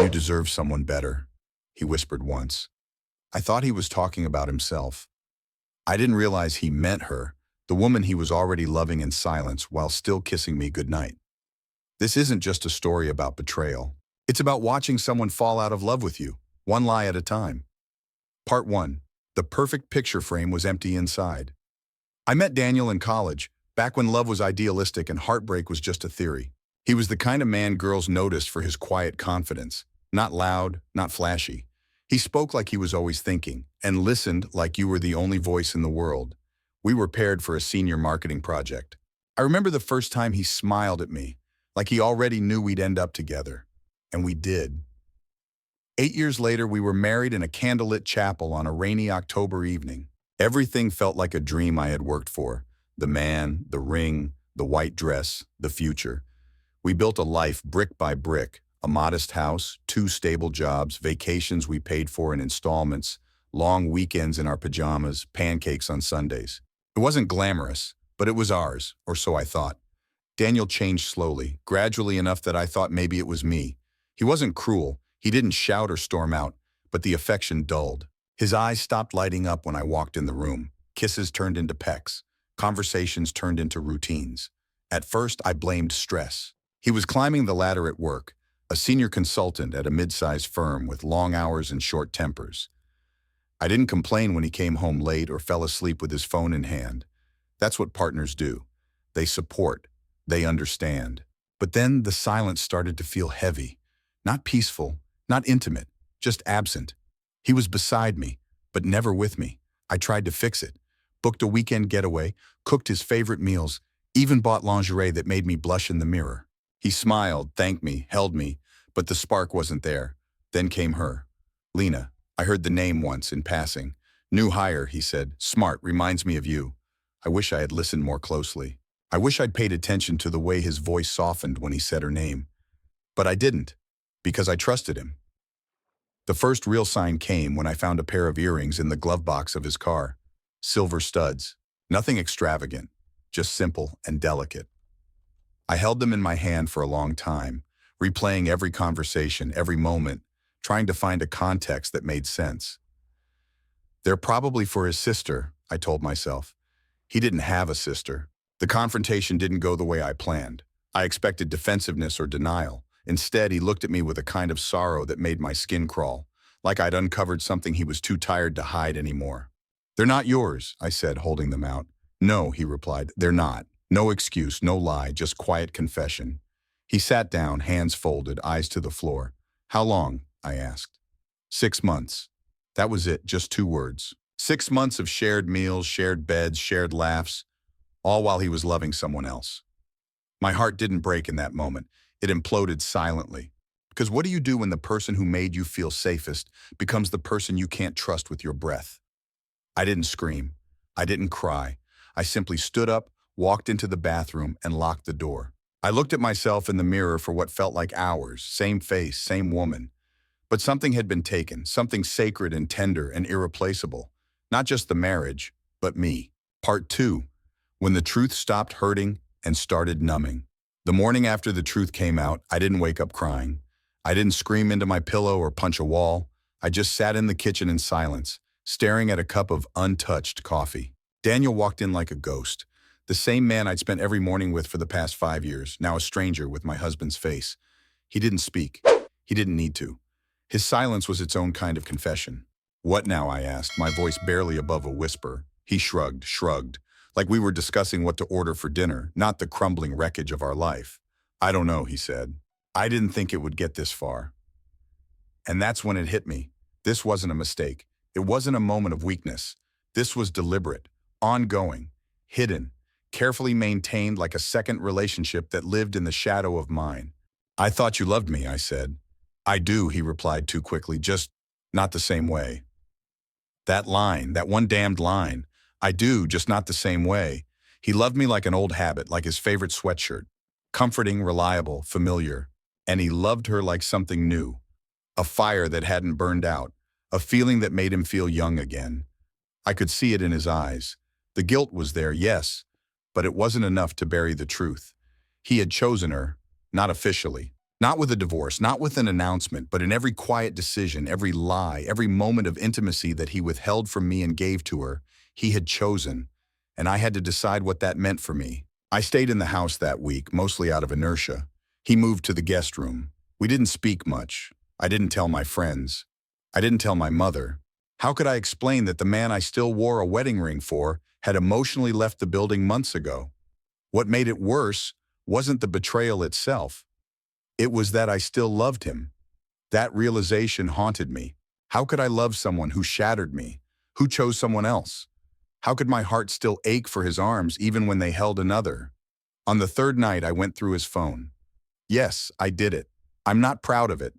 You deserve someone better, he whispered once. I thought he was talking about himself. I didn't realize he meant her, the woman he was already loving in silence while still kissing me goodnight. This isn't just a story about betrayal. It's about watching someone fall out of love with you, one lie at a time. Part 1. The perfect picture frame was empty inside. I met Daniel in college, back when love was idealistic and heartbreak was just a theory. He was the kind of man girls noticed for his quiet confidence. Not loud, not flashy. He spoke like he was always thinking, and listened like you were the only voice in the world. We were paired for a senior marketing project. I remember the first time he smiled at me, like he already knew we'd end up together. And we did. 8 years later, we were married in a candlelit chapel on a rainy October evening. Everything felt like a dream I had worked for. The man, the ring, the white dress, the future. We built a life brick by brick, a modest house, 2 stable jobs, vacations we paid for in installments, long weekends in our pajamas, pancakes on Sundays. It wasn't glamorous, but it was ours, or so I thought. Daniel changed slowly, gradually enough that I thought maybe it was me. He wasn't cruel, he didn't shout or storm out, but the affection dulled. His eyes stopped lighting up when I walked in the room. Kisses turned into pecks. Conversations turned into routines. At first, I blamed stress. He was climbing the ladder at work, a senior consultant at a mid-sized firm with long hours and short tempers. I didn't complain when he came home late or fell asleep with his phone in hand. That's what partners do. They support. They understand. But then the silence started to feel heavy. Not peaceful, not intimate, just absent. He was beside me, but never with me. I tried to fix it. Booked a weekend getaway, cooked his favorite meals, even bought lingerie that made me blush in the mirror. He smiled, thanked me, held me, but the spark wasn't there. Then came her. Lena. I heard the name once in passing. New hire, he said. Smart, reminds me of you. I wish I had listened more closely. I wish I'd paid attention to the way his voice softened when he said her name. But I didn't, because I trusted him. The first real sign came when I found a pair of earrings in the glove box of his car. Silver studs. Nothing extravagant, just simple and delicate. I held them in my hand for a long time, replaying every conversation, every moment, trying to find a context that made sense. They're probably for his sister, I told myself. He didn't have a sister. The confrontation didn't go the way I planned. I expected defensiveness or denial. Instead, he looked at me with a kind of sorrow that made my skin crawl, like I'd uncovered something he was too tired to hide anymore. They're not yours, I said, holding them out. No, he replied, they're not. No excuse, no lie, just quiet confession. He sat down, hands folded, eyes to the floor. How long? I asked. 6 months. That was it, just 2 words. 6 months of shared meals, shared beds, shared laughs, all while he was loving someone else. My heart didn't break in that moment. It imploded silently. Because what do you do when the person who made you feel safest becomes the person you can't trust with your breath? I didn't scream. I didn't cry. I simply stood up, walked into the bathroom, and locked the door. I looked at myself in the mirror for what felt like hours, same face, same woman. But something had been taken, something sacred and tender and irreplaceable. Not just the marriage, but me. Part 2. When the truth stopped hurting and started numbing. The morning after the truth came out, I didn't wake up crying. I didn't scream into my pillow or punch a wall. I just sat in the kitchen in silence, staring at a cup of untouched coffee. Daniel walked in like a ghost. The same man I'd spent every morning with for the past 5 years, now a stranger with my husband's face. He didn't speak. He didn't need to. His silence was its own kind of confession. What now, I asked, my voice barely above a whisper. He shrugged, like we were discussing what to order for dinner, not the crumbling wreckage of our life. I don't know, he said. I didn't think it would get this far. And that's when it hit me. This wasn't a mistake. It wasn't a moment of weakness. This was deliberate, ongoing, hidden, carefully maintained like a second relationship that lived in the shadow of mine. I thought you loved me, I said. I do, he replied too quickly, just not the same way. That line, that one damned line, I do, just not the same way. He loved me like an old habit, like his favorite sweatshirt. Comforting, reliable, familiar. And he loved her like something new. A fire that hadn't burned out. A feeling that made him feel young again. I could see it in his eyes. The guilt was there, yes, but it wasn't enough to bury the truth. He had chosen her, not officially, Not with a divorce, not with an announcement, but in every quiet decision, every lie, every moment of intimacy that he withheld from me and gave to her, he had chosen, and I had to decide what that meant for me. I stayed in the house that week, mostly out of inertia. He moved to the guest room. We didn't speak much. I didn't tell my friends. I didn't tell my mother. How could I explain that the man I still wore a wedding ring for had emotionally left the building months ago? What made it worse wasn't the betrayal itself. It was that I still loved him. That realization haunted me. How could I love someone who shattered me, who chose someone else? How could my heart still ache for his arms even when they held another? On the third night, I went through his phone. Yes, I did it. I'm not proud of it,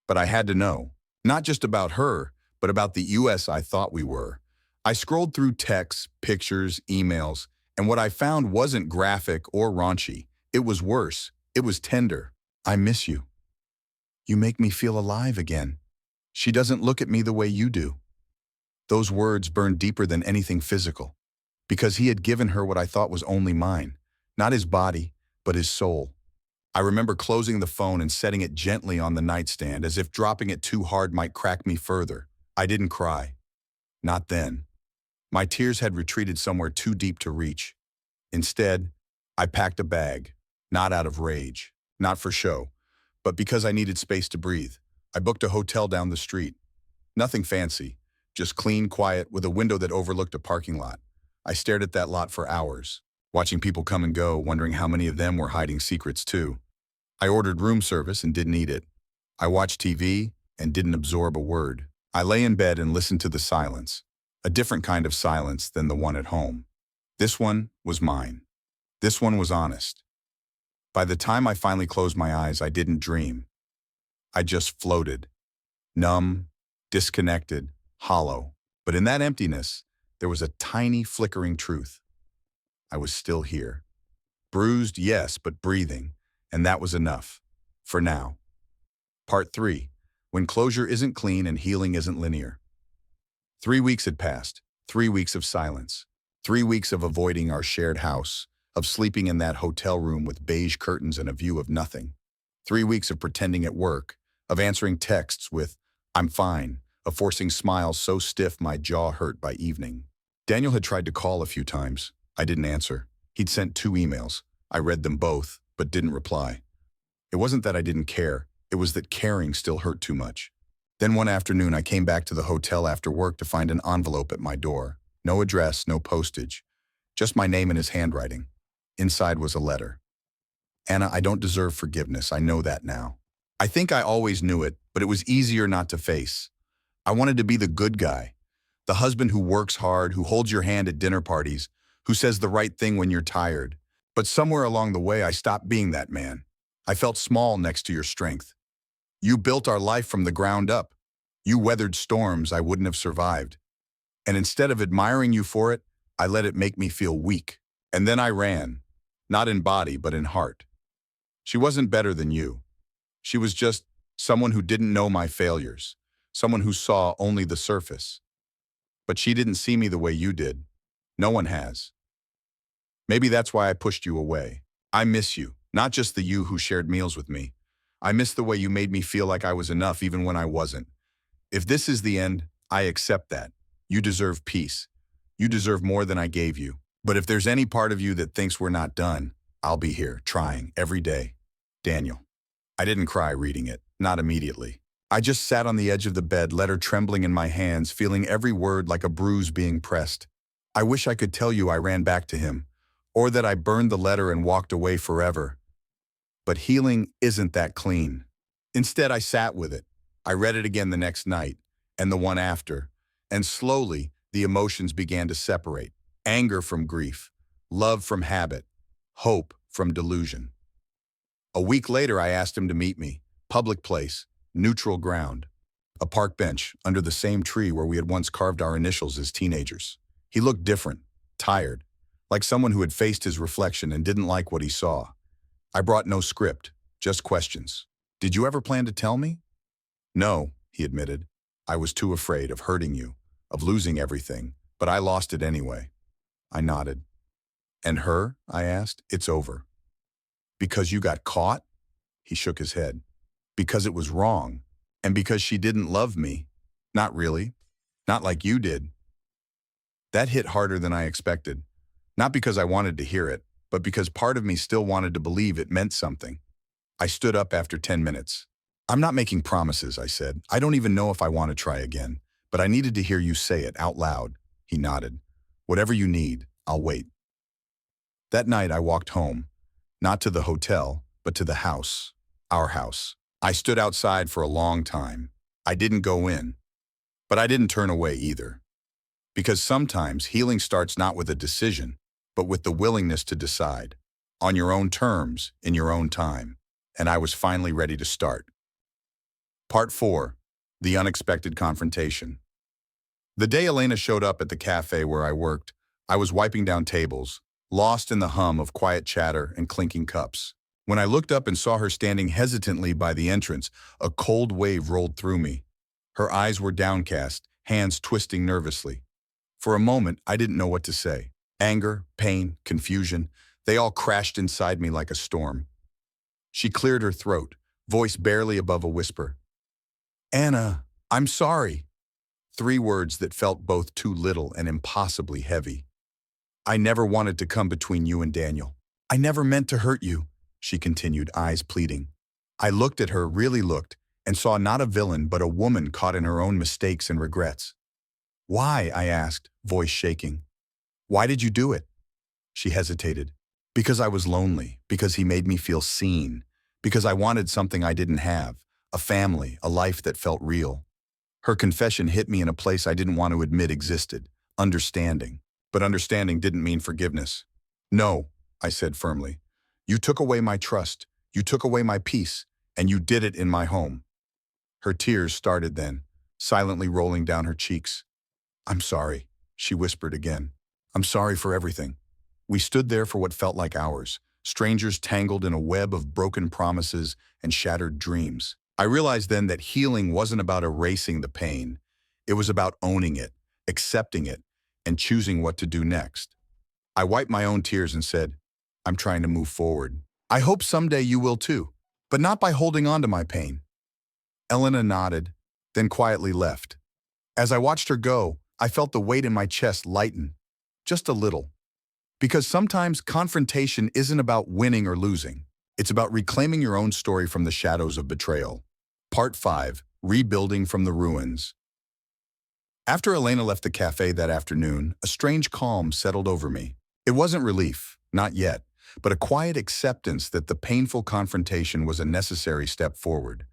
but I had to know. Not just about her, but about the US I thought we were. I scrolled through texts, pictures, emails, and what I found wasn't graphic or raunchy. It was worse. It was tender. I miss you. You make me feel alive again. She doesn't look at me the way you do. Those words burned deeper than anything physical, because he had given her what I thought was only mine, not his body, but his soul. I remember closing the phone and setting it gently on the nightstand, as if dropping it too hard might crack me further. I didn't cry. Not then. My tears had retreated somewhere too deep to reach. Instead, I packed a bag, not out of rage, not for show, but because I needed space to breathe. I booked a hotel down the street. Nothing fancy, just clean, quiet, with a window that overlooked a parking lot. I stared at that lot for hours, watching people come and go, wondering how many of them were hiding secrets too. I ordered room service and didn't eat it. I watched TV and didn't absorb a word. I lay in bed and listened to the silence, a different kind of silence than the one at home. This one was mine. This one was honest. By the time I finally closed my eyes, I didn't dream. I just floated, numb, disconnected, hollow. But in that emptiness, there was a tiny flickering truth. I was still here. Bruised, yes, but breathing, and that was enough. For now. Part 3. When closure isn't clean and healing isn't linear. 3 weeks had passed. 3 weeks of silence. 3 weeks of avoiding our shared house, of sleeping in that hotel room with beige curtains and a view of nothing. 3 weeks of pretending at work, of answering texts with, "I'm fine," of forcing smiles so stiff my jaw hurt by evening. Daniel had tried to call a few times. I didn't answer. He'd sent 2 emails. I read them both, but didn't reply. It wasn't that I didn't care. It was that caring still hurt too much. Then one afternoon, I came back to the hotel after work to find an envelope at my door. No address, no postage. Just my name and his handwriting. Inside was a letter. "Anna, I don't deserve forgiveness. I know that now. I think I always knew it, but it was easier not to face. I wanted to be the good guy, the husband who works hard, who holds your hand at dinner parties, who says the right thing when you're tired. But somewhere along the way, I stopped being that man. I felt small next to your strength. You built our life from the ground up. You weathered storms I wouldn't have survived. And instead of admiring you for it, I let it make me feel weak. And then I ran. Not in body, but in heart. She wasn't better than you. She was just someone who didn't know my failures, someone who saw only the surface. But she didn't see me the way you did. No one has. Maybe that's why I pushed you away. I miss you, not just the you who shared meals with me. I miss the way you made me feel like I was enough even when I wasn't. If this is the end, I accept that. You deserve peace. You deserve more than I gave you. But if there's any part of you that thinks we're not done, I'll be here, trying, every day. Daniel." I didn't cry reading it, not immediately. I just sat on the edge of the bed, letter trembling in my hands, feeling every word like a bruise being pressed. I wish I could tell you I ran back to him, or that I burned the letter and walked away forever. But healing isn't that clean. Instead, I sat with it. I read it again the next night, and the one after, and slowly the emotions began to separate. Anger from grief, love from habit, hope from delusion. A week later, I asked him to meet me. Public place, neutral ground. A park bench under the same tree where we had once carved our initials as teenagers. He looked different, tired, like someone who had faced his reflection and didn't like what he saw. I brought no script, just questions. "Did you ever plan to tell me?" "No," he admitted. "I was too afraid of hurting you, of losing everything, but I lost it anyway." I nodded. "And her?" I asked. "It's over." "Because you got caught?" He shook his head. Because it was wrong. And because she didn't love me. Not really. Not like you did. That hit harder than I expected. Not because I wanted to hear it, but because part of me still wanted to believe it meant something. I stood up after 10 minutes. I'm not making promises, I said. I don't even know if I want to try again, but I needed to hear you say it out loud. He nodded. Whatever you need, I'll wait. That night I walked home, not to the hotel, but to the house, our house. I stood outside for a long time. I didn't go in, but I didn't turn away either. Because sometimes healing starts not with a decision, but with the willingness to decide, on your own terms, in your own time. And I was finally ready to start. Part 4. The Unexpected Confrontation. The day Elena showed up at the cafe where I worked, I was wiping down tables, lost in the hum of quiet chatter and clinking cups. When I looked up and saw her standing hesitantly by the entrance, a cold wave rolled through me. Her eyes were downcast, hands twisting nervously. For a moment, I didn't know what to say. Anger, pain, confusion, they all crashed inside me like a storm. She cleared her throat, voice barely above a whisper. "Anna, I'm sorry." 3 words that felt both too little and impossibly heavy. "I never wanted to come between you and Daniel. I never meant to hurt you," she continued, eyes pleading. I looked at her, really looked, and saw not a villain but a woman caught in her own mistakes and regrets. "Why?" I asked, voice shaking. "Why did you do it?" She hesitated. "Because I was lonely, because he made me feel seen, because I wanted something I didn't have, a family, a life that felt real." Her confession hit me in a place I didn't want to admit existed, understanding. But understanding didn't mean forgiveness. "No," I said firmly. "You took away my trust, you took away my peace, and you did it in my home." Her tears started then, silently rolling down her cheeks. "I'm sorry," she whispered again. "I'm sorry for everything." We stood there for what felt like hours, strangers tangled in a web of broken promises and shattered dreams. I realized then that healing wasn't about erasing the pain. It was about owning it, accepting it, and choosing what to do next. I wiped my own tears and said, "I'm trying to move forward. I hope someday you will too, but not by holding on to my pain." Elena nodded, then quietly left. As I watched her go, I felt the weight in my chest lighten, just a little. Because sometimes confrontation isn't about winning or losing. It's about reclaiming your own story from the shadows of betrayal. Part 5. Rebuilding from the Ruins. After Elena left the cafe that afternoon, a strange calm settled over me. It wasn't relief, not yet, but a quiet acceptance that the painful confrontation was a necessary step forward.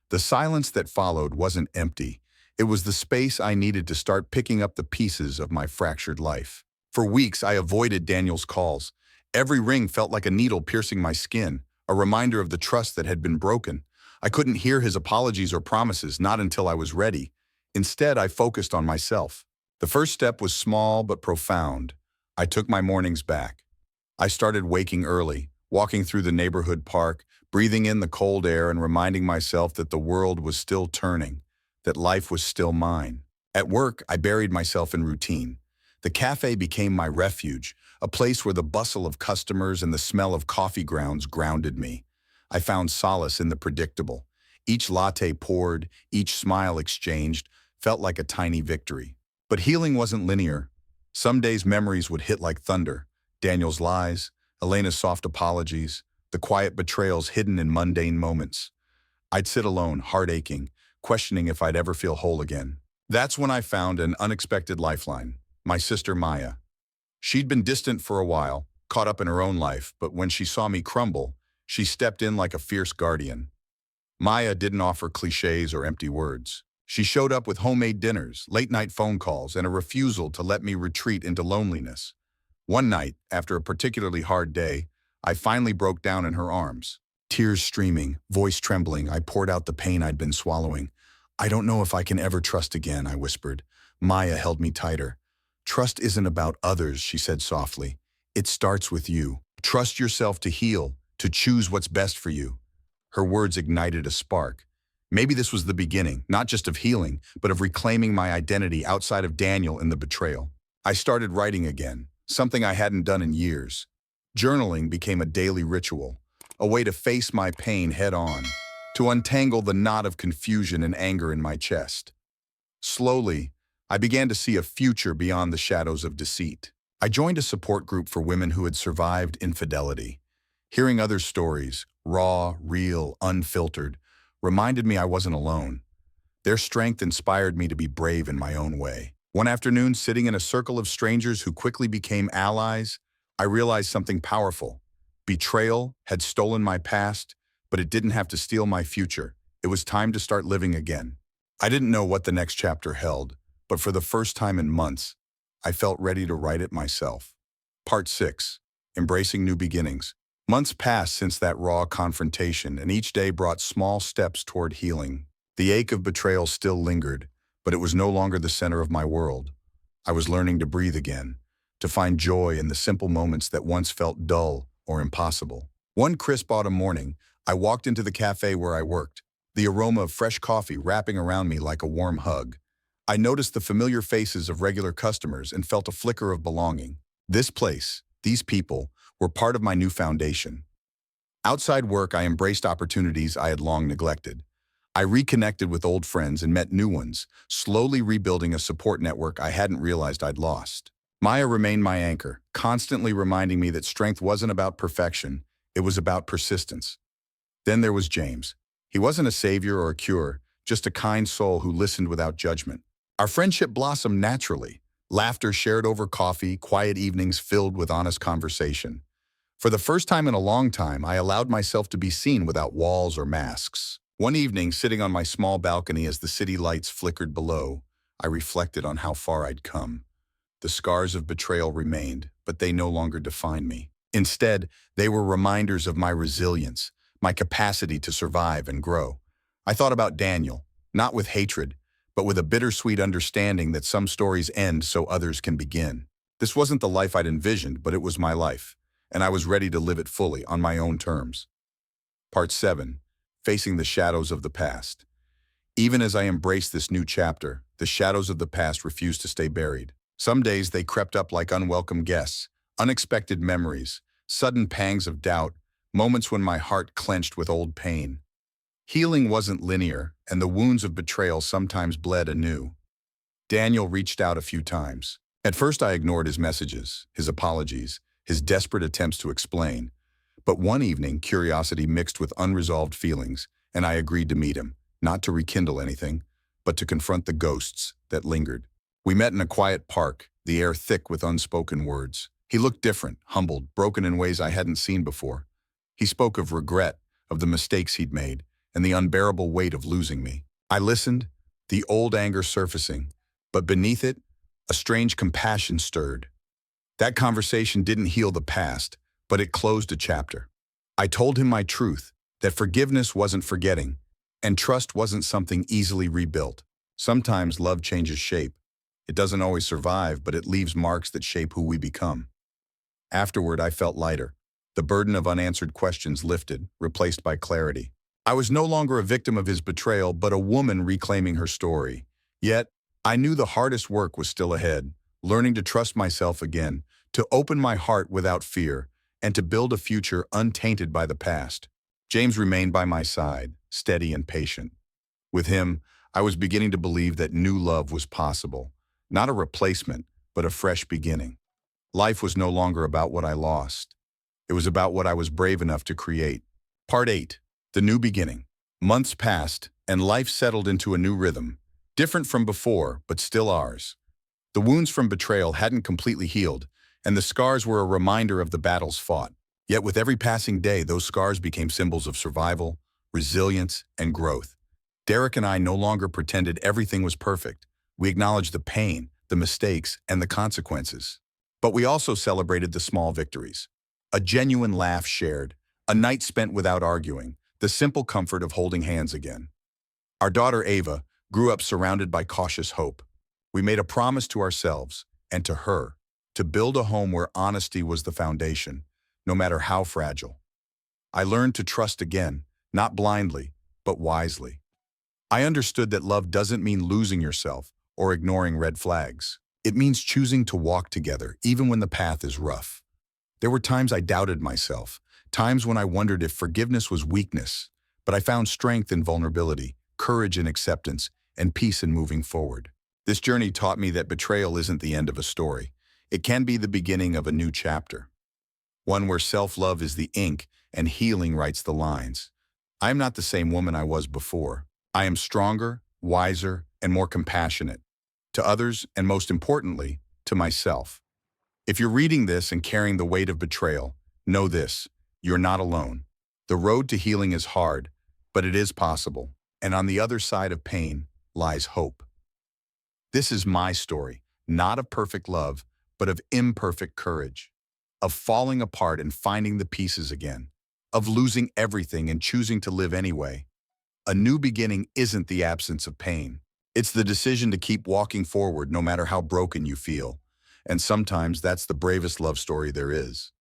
The silence that followed wasn't empty. It was the space I needed to start picking up the pieces of my fractured life. For weeks, I avoided Daniel's calls. Every ring felt like a needle piercing my skin, a reminder of the trust that had been broken. I couldn't hear his apologies or promises, not until I was ready. Instead, I focused on myself. The first step was small but profound. I took my mornings back. I started waking early, walking through the neighborhood park, breathing in the cold air and reminding myself that the world was still turning, that life was still mine. At work, I buried myself in routine. The cafe became my refuge, a place where the bustle of customers and the smell of coffee grounds grounded me. I found solace in the predictable. Each latte poured, each smile exchanged, felt like a tiny victory. But healing wasn't linear. Some days memories would hit like thunder. Daniel's lies, Elena's soft apologies, the quiet betrayals hidden in mundane moments. I'd sit alone, heart aching, questioning if I'd ever feel whole again. That's when I found an unexpected lifeline. My sister Maya. She'd been distant for a while, caught up in her own life, but when she saw me crumble, she stepped in like a fierce guardian. Maya didn't offer cliches or empty words. She showed up with homemade dinners, late-night phone calls, and a refusal to let me retreat into loneliness. One night, after a particularly hard day, I finally broke down in her arms. Tears streaming, voice trembling, I poured out the pain I'd been swallowing. "I don't know if I can ever trust again," I whispered. Maya held me tighter. "Trust isn't about others," she said softly. "It starts with you. Trust yourself to heal, to choose what's best for you." Her words ignited a spark. Maybe this was the beginning, not just of healing, but of reclaiming my identity outside of Daniel and the betrayal. I started writing again, something I hadn't done in years. Journaling became a daily ritual. a way to face my pain head on, to untangle the knot of confusion and anger in my chest. Slowly, I began to see a future beyond the shadows of deceit. I joined a support group for women who had survived infidelity. Hearing others' stories, raw, real, unfiltered, reminded me I wasn't alone. Their strength inspired me to be brave in my own way. One afternoon, sitting in a circle of strangers who quickly became allies, I realized something powerful. Betrayal had stolen my past, but it didn't have to steal my future. It was time to start living again. I didn't know what the next chapter held, but for the first time in months, I felt ready to write it myself. Part 6. Embracing New Beginnings. Months passed since that raw confrontation, and each day brought small steps toward healing. The ache of betrayal still lingered, but it was no longer the center of my world. I was learning to breathe again, to find joy in the simple moments that once felt dull or impossible. One crisp autumn morning, I walked into the cafe where I worked, the aroma of fresh coffee wrapping around me like a warm hug. I noticed the familiar faces of regular customers and felt a flicker of belonging. This place, these people, were part of my new foundation. Outside work, I embraced opportunities I had long neglected. I reconnected with old friends and met new ones, slowly rebuilding a support network I hadn't realized I'd lost. Maya remained my anchor, constantly reminding me that strength wasn't about perfection, it was about persistence. Then there was James. He wasn't a savior or a cure, just a kind soul who listened without judgment. Our friendship blossomed naturally. Laughter shared over coffee, quiet evenings filled with honest conversation. For the first time in a long time, I allowed myself to be seen without walls or masks. One evening, sitting on my small balcony as the city lights flickered below, I reflected on how far I'd come. The scars of betrayal remained, but they no longer defined me. Instead, they were reminders of my resilience, my capacity to survive and grow. I thought about Daniel, not with hatred, but with a bittersweet understanding that some stories end so others can begin. This wasn't the life I'd envisioned, but it was my life, and I was ready to live it fully on my own terms. Part 7. Facing the shadows of the past. Even as I embraced this new chapter, the shadows of the past refused to stay buried. Some days they crept up like unwelcome guests, unexpected memories, sudden pangs of doubt, moments when my heart clenched with old pain. Healing wasn't linear, and the wounds of betrayal sometimes bled anew. Daniel reached out a few times. At first I ignored his messages, his apologies, his desperate attempts to explain. But one evening, curiosity mixed with unresolved feelings, and I agreed to meet him, not to rekindle anything, but to confront the ghosts that lingered. We met in a quiet park, the air thick with unspoken words. He looked different, humbled, broken in ways I hadn't seen before. He spoke of regret, of the mistakes he'd made, and the unbearable weight of losing me. I listened, the old anger surfacing, but beneath it, a strange compassion stirred. That conversation didn't heal the past, but it closed a chapter. I told him my truth, that forgiveness wasn't forgetting, and trust wasn't something easily rebuilt. Sometimes love changes shape. It doesn't always survive, but it leaves marks that shape who we become. Afterward, I felt lighter. The burden of unanswered questions lifted, replaced by clarity. I was no longer a victim of his betrayal, but a woman reclaiming her story. Yet, I knew the hardest work was still ahead, learning to trust myself again, to open my heart without fear, and to build a future untainted by the past. James remained by my side, steady and patient. With him, I was beginning to believe that new love was possible, not a replacement, but a fresh beginning. Life was no longer about what I lost. It was about what I was brave enough to create. Part 8. The New Beginning. Months passed, and life settled into a new rhythm, different from before, but still ours. The wounds from betrayal hadn't completely healed, and the scars were a reminder of the battles fought. Yet with every passing day, those scars became symbols of survival, resilience, and growth. Derek and I no longer pretended everything was perfect. We acknowledged the pain, the mistakes, and the consequences. But we also celebrated the small victories. A genuine laugh shared, a night spent without arguing, the simple comfort of holding hands again. Our daughter Ava grew up surrounded by cautious hope. We made a promise to ourselves, and to her, to build a home where honesty was the foundation, no matter how fragile. I learned to trust again, not blindly, but wisely. I understood that love doesn't mean losing yourself or ignoring red flags. It means choosing to walk together, even when the path is rough. There were times I doubted myself, Times when I wondered if forgiveness was weakness, but I found strength in vulnerability, courage in acceptance, and peace in moving forward. This journey taught me that betrayal isn't the end of a story. It can be the beginning of a new chapter, one where self-love is the ink and healing writes the lines. I am not the same woman I was before. I am stronger, wiser, and more compassionate to others, and most importantly, to myself. If you're reading this and carrying the weight of betrayal, know this: you're not alone. The road to healing is hard, but it is possible. And on the other side of pain lies hope. This is my story, not of perfect love, but of imperfect courage, of falling apart and finding the pieces again, of losing everything and choosing to live anyway. A new beginning isn't the absence of pain. It's the decision to keep walking forward no matter how broken you feel. And sometimes that's the bravest love story there is.